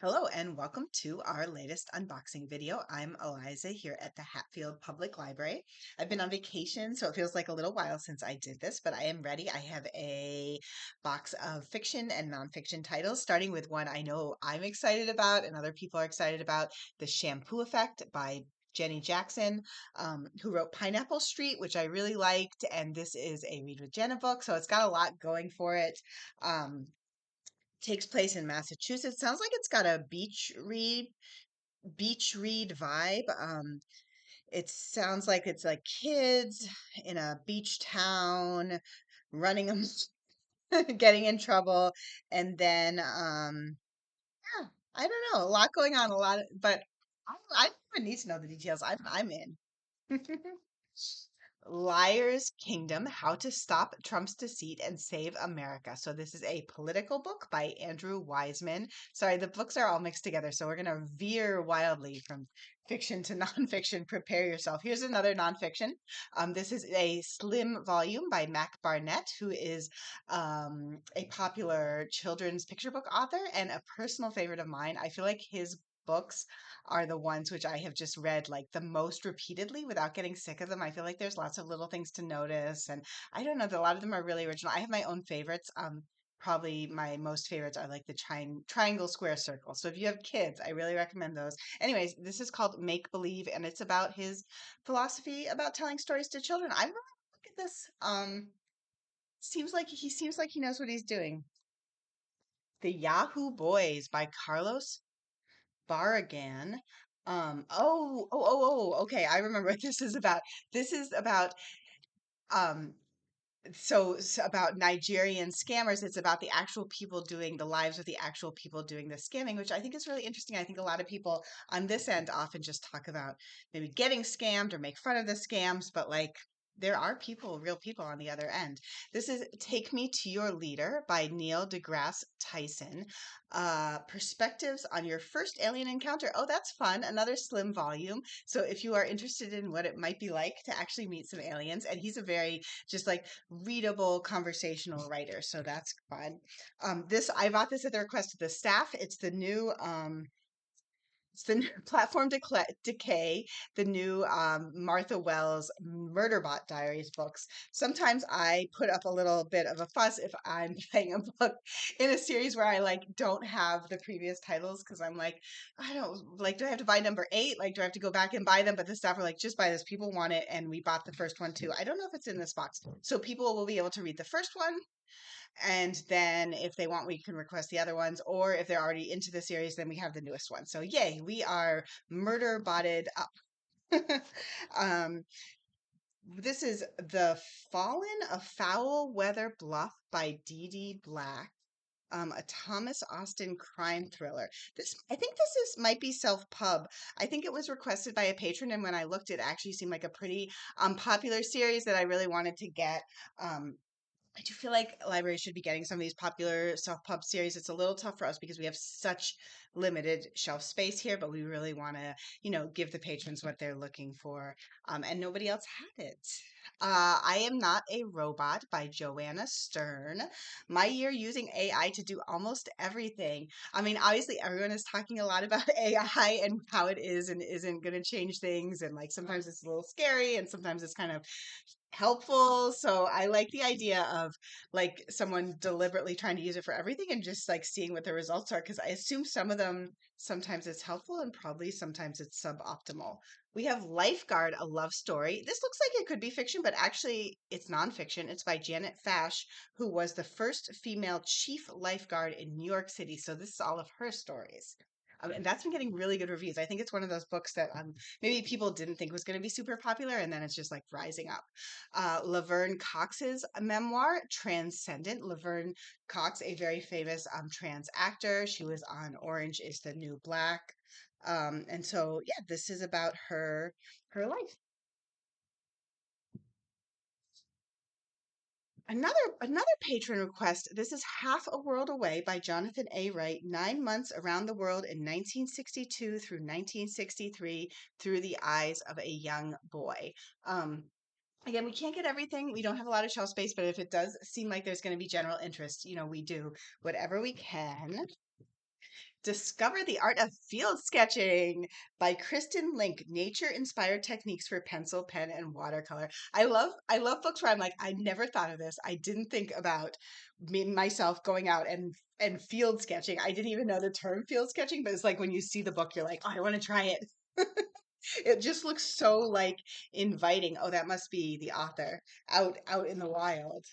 Hello and welcome to our latest unboxing video. I'm Eliza here at the Hatfield Public Library. I've been on vacation, so it feels like a little while since I did this, but I am ready. I have a box of fiction and nonfiction titles, starting with one I know I'm excited about and other people are excited about, The Shampoo Effect by Jenny Jackson, who wrote Pineapple Street, which I really liked, and this is a Read with Jenna book, so it's got a lot going for it. Takes place in Massachusetts. Sounds like it's got a beach read vibe. It sounds like it's like kids in a beach town running them, getting in trouble, and then yeah, I don't know, a lot going on, a lot, but I don't even need to know the details. I'm in. Liar's Kingdom: How to Stop Trump's Deceit and Save America. So this is a political book by Andrw Weissmann. Sorry, the books are all mixed together, so we're going to veer wildly from fiction to nonfiction. Prepare yourself. Here's another nonfiction. This is a slim volume by Mac Barnett, who is a popular children's picture book author and a personal favorite of mine. I feel like his books are the ones which I have just read like the most repeatedly without getting sick of them. I feel like there's lots of little things to notice, and I don't know, a lot of them are really original. I have my own favorites. Probably my most favorites are like the triangle, square, circle. So if you have kids, I really recommend those. Anyways, this is called Make Believe, and it's about his philosophy about telling stories to children. I'm really look at this. Seems like he knows what he's doing. The Yahoo Boys by Carlos Barragan. Okay. I remember what this is about. This is about um so it's about Nigerian scammers. It's about the actual people doing the lives of the actual people doing the scamming, which I think is really interesting. I think a lot of people on this end often just talk about maybe getting scammed or make fun of the scams, but like there are people, real people on the other end. This is Take Me to Your Leader by Neil deGrasse Tyson. Perspectives on Your First Alien Encounter. Oh, that's fun. Another slim volume. So if you are interested in what it might be like to actually meet some aliens, and he's a very just like readable conversational writer, so that's fun. This I bought this at the request of the staff. It's the new Decay, the new Martha Wells Murderbot Diaries books. Sometimes I put up a little bit of a fuss if I'm buying a book in a series where I like don't have the previous titles because I'm like, I don't like, do I have to buy number 8? Like, do I have to go back and buy them? But the staff are like, just buy this. People want it, and we bought the first one too. I don't know if it's in this box, so people will be able to read the first one, and then if they want, we can request the other ones. Or if they're already into the series, then we have the newest one. So yay, we are murder botted up. um, this is The Fallen of Foul Weather Bluff by Dee Black. A Thomas Austin crime thriller. I think this is might be self-pub. I think it was requested by a patron, and when I looked, it actually seemed like a pretty popular series that I really wanted to get. Um, I do feel like libraries should be getting some of these popular self-pub series. It's a little tough for us because we have such limited shelf space here, but we really want to, give the patrons what they're looking for. And nobody else had it. I Am Not a Robot by Joanna Stern. My year using AI to do almost everything. I mean, obviously, everyone is talking a lot about AI and how it is and isn't going to change things. And like sometimes it's a little scary and sometimes it's kind of helpful. So I like the idea of like someone deliberately trying to use it for everything and just like seeing what the results are. Because I assume some of them sometimes it's helpful and probably sometimes it's suboptimal. We have Lifeguard, a love story. This looks like it could be fiction, but actually it's nonfiction. It's by Janet Fash, who was the first female chief lifeguard in New York City. So this is all of her stories. And that's been getting really good reviews. I think it's one of those books that maybe people didn't think was going to be super popular, and then it's just like rising up. Laverne Cox's memoir, Transcendent. Laverne Cox, a very famous trans actor. She was on Orange is the New Black. And so, yeah, this is about her life. Another patron request. This is Half a World Away by Jonathan A. Wright. 9 months around the world in 1962 through 1963 through the eyes of a young boy. Again, we can't get everything. We don't have a lot of shelf space, but if it does seem like there's going to be general interest, we do whatever we can. Discover the Art of Field Sketching by Kristin Link. Nature-inspired techniques for pencil, pen, and watercolor. I love books where I'm like, I never thought of this. I didn't think about me myself going out and field sketching. I didn't even know the term field sketching, but it's like when you see the book, you're like, oh, I want to try it. It just looks so like inviting. Oh, that must be the author out in the wild.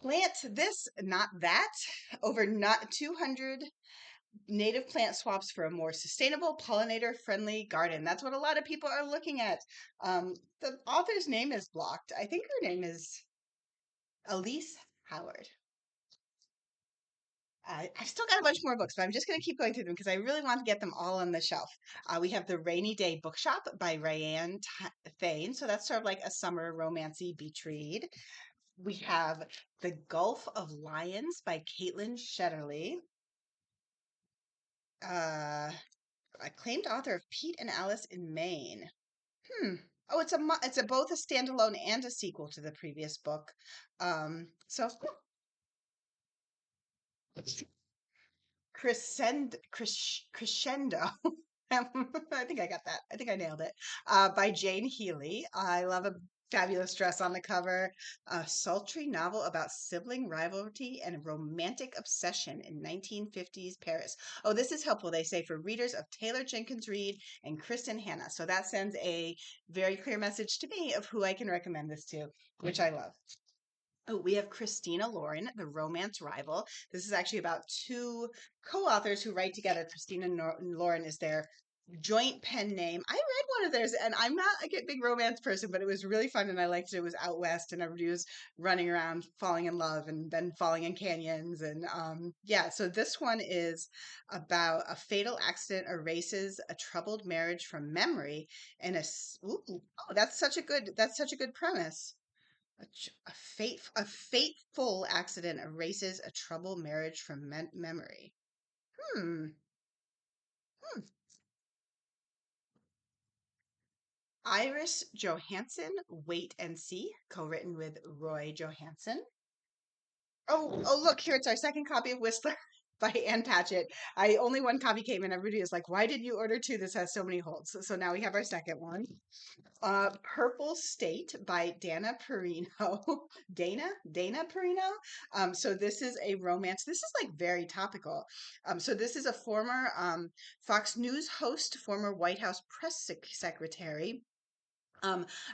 Plant this, not that. Over not 200 native plant swaps for a more sustainable, pollinator-friendly garden. That's what a lot of people are looking at. The author's name is blocked. I think her name is Elise Howard. I've still got a bunch more books, but I'm just going to keep going through them because I really want to get them all on the shelf. We have The Rainy Day Bookshop by RaeAnne Thayne. So that's sort of like a summer romancy beach read. We have The Gulf of Lions by Caitlin Shetterly. Uh, Acclaimed author of Pete and Alice in Maine. Oh, it's a both a standalone and a sequel to the previous book. So Crescendo. I think I got that. I think I nailed it. By Jane Healey. I love a fabulous dress on the cover. A sultry novel about sibling rivalry and romantic obsession in 1950s Paris. Oh, this is helpful, they say, for readers of Taylor Jenkins Reid and Kristin Hanna. So that sends a very clear message to me of who I can recommend this to, which I love. Oh, we have Christina Lauren, The Romance Rival. This is actually about two co-authors who write together. Lauren is their joint pen name. I read one of theirs, and I'm not a big romance person, but it was really fun, and I liked it. It was out west, and everybody was running around, falling in love, and then falling in canyons, and yeah. So this one is about a fatal accident erases a troubled marriage from memory, and ooh, oh, that's such a good premise. A fateful accident erases a troubled marriage from memory. Hmm. Hmm. Iris Johansen, Wait and See, co-written with Roy Johansen. Oh, look, here it's our second copy of Whistler by Ann Patchett. I only one copy came in. Everybody was like, why did you order two? This has so many holds. So now we have our second one. Purple State by Dana Perino. Dana Perino. So this is a romance. This is like very topical. So this is a former Fox News host, former White House press secretary.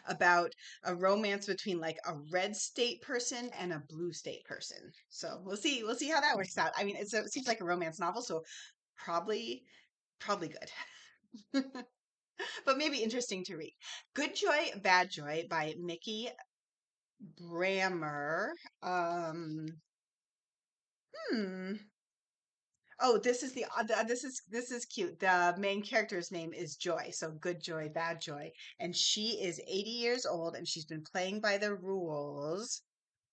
About a romance between like a red state person and a blue state person. So we'll see how that works out. I mean, it seems like a romance novel, so probably good. But maybe interesting to read. Good Joy, Bad Joy by Mikki Brammer. Um, hmm. Oh, this is cute. The main character's name is Joy, so Good Joy, Bad Joy, and she is 80 years old and she's been playing by the rules.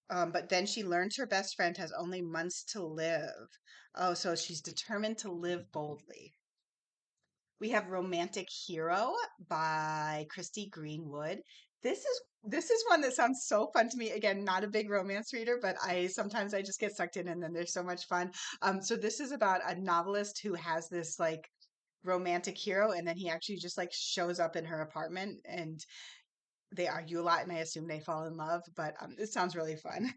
But then she learns her best friend has only months to live. Oh, so she's determined to live boldly. We have Romantic Hero by Christy Greenwood. This is one that sounds so fun to me. Again, not a big romance reader, but I just get sucked in and then there's so much fun. So this is about a novelist who has this like romantic hero and then he actually just like shows up in her apartment and they argue a lot and I assume they fall in love, but it sounds really fun.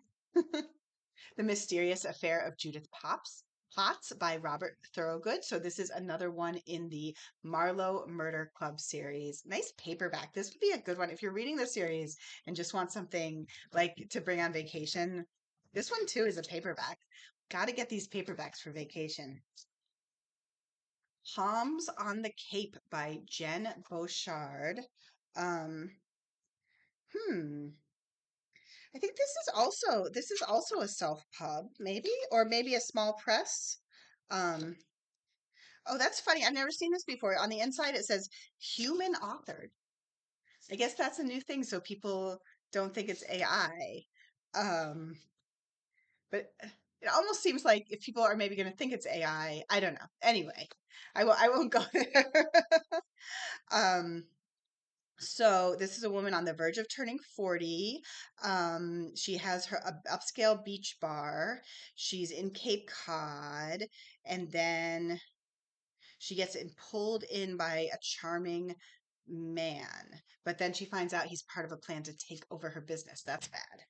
The Mysterious Affair of Judith Potts by Robert Thorogood. So this is another one in the Marlowe Murder Club series. Nice paperback. This would be a good one if you're reading the series and just want something like to bring on vacation. This one too is a paperback. Got to get these paperbacks for vacation. Palms on the Cape by Jenn Bouchard. Um, hmm. I think this is also a self pub, maybe, or maybe a small press. Um, oh, that's funny. I've never seen this before. On the inside, it says human authored. I guess that's a new thing, so people don't think it's AI. Um, but it almost seems like if people are maybe going to think it's AI, I don't know. Anyway, I won't go there. Um, So this is a woman on the verge of turning 40. She has her upscale beach bar. She's in Cape Cod, and then she gets pulled in by a charming man. But then she finds out he's part of a plan to take over her business. That's bad.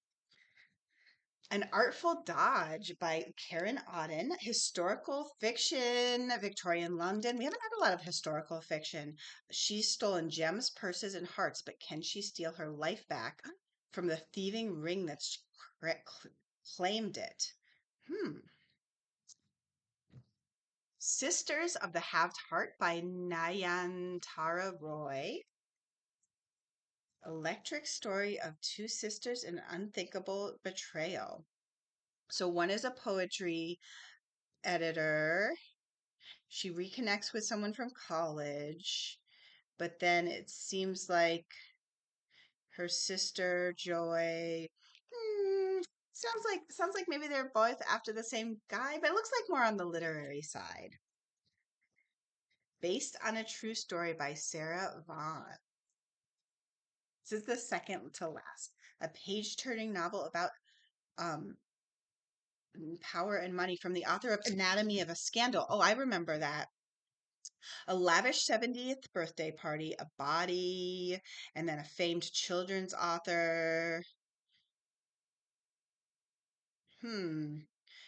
An Artful Dodge by Karen Odden. Historical fiction, Victorian London. We haven't had a lot of historical fiction. She's stolen gems, purses, and hearts, but can she steal her life back from the thieving ring that's claimed it? Hmm. Sisters of the Halved Heart by Nayantara Roy. Electric story of two sisters in unthinkable betrayal. So one is a poetry editor. She reconnects with someone from college, but then it seems like her sister Joy. Hmm, sounds like maybe they're both after the same guy, but it looks like more on the literary side. Based on a true story by Sarah Vaughan. This is the second to last. A page-turning novel about um power and money from the author of Anatomy of a Scandal. Oh, I remember that. A lavish 70th birthday party, a body, and then a famed children's author. Hmm.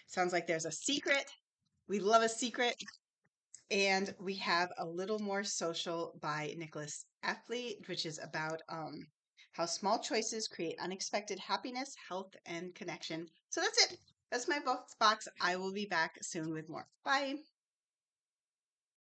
Sounds like there's a secret. We love a secret. And we have A Little More Social by Nicholas Epley, which is about how small choices create unexpected happiness, health, and connection. So that's it. That's my box box. I will be back soon with more. Bye.